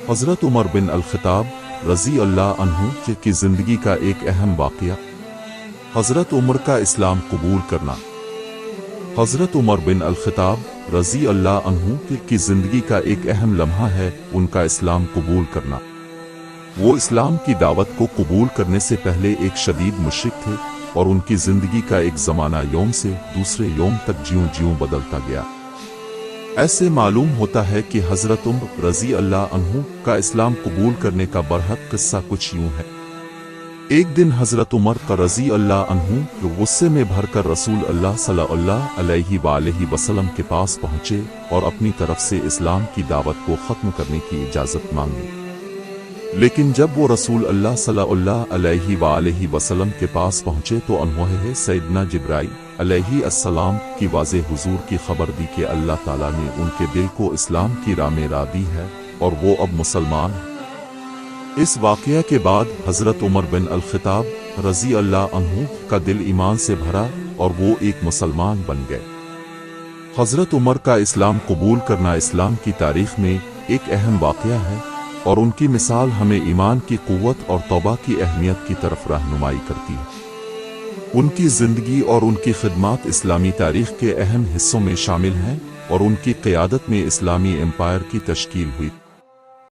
حضرت عمر بن الخطاب رضی اللہ عنہ کی زندگی کا ایک اہم واقعہ۔ حضرت عمر کا اسلام قبول کرنا۔ حضرت عمر بن الخطاب رضی اللہ عنہ کی زندگی کا ایک اہم لمحہ ہے ان کا اسلام قبول کرنا۔ وہ اسلام کی دعوت کو قبول کرنے سے پہلے ایک شدید مشرک تھے اور ان کی زندگی کا ایک زمانہ یوم سے دوسرے یوم تک جیوں جیوں بدلتا گیا۔ ایسے معلوم ہوتا ہے کہ حضرت عمر رضی اللہ عنہ کا اسلام قبول کرنے کا برحق قصہ کچھ یوں ہے۔ ایک دن حضرت عمر کا رضی اللہ عنہ غصے میں بھر کر رسول اللہ صلی اللہ علیہ وآلہ وسلم کے پاس پہنچے اور اپنی طرف سے اسلام کی دعوت کو ختم کرنے کی اجازت مانگی۔ لیکن جب وہ رسول اللہ صلی اللہ علیہ وآلہ وسلم کے پاس پہنچے تو انہیں سیدنا جبرائیل علیہ السلام کی واضح حضور کی خبر دی کہ اللہ تعالیٰ نے ان کے دل کو اسلام کی راہ میں راہ دی ہے اور وہ اب مسلمان ہیں۔ اس واقعہ کے بعد حضرت عمر بن الخطاب رضی اللہ عنہ کا دل ایمان سے بھرا اور وہ ایک مسلمان بن گئے۔ حضرت عمر کا اسلام قبول کرنا اسلام کی تاریخ میں ایک اہم واقعہ ہے اور ان کی مثال ہمیں ایمان کی قوت اور توبہ کی اہمیت کی طرف رہنمائی کرتی ہے۔ ان کی زندگی اور ان کی خدمات اسلامی تاریخ کے اہم حصوں میں شامل ہیں اور ان کی قیادت میں اسلامی امپائر کی تشکیل ہوئی۔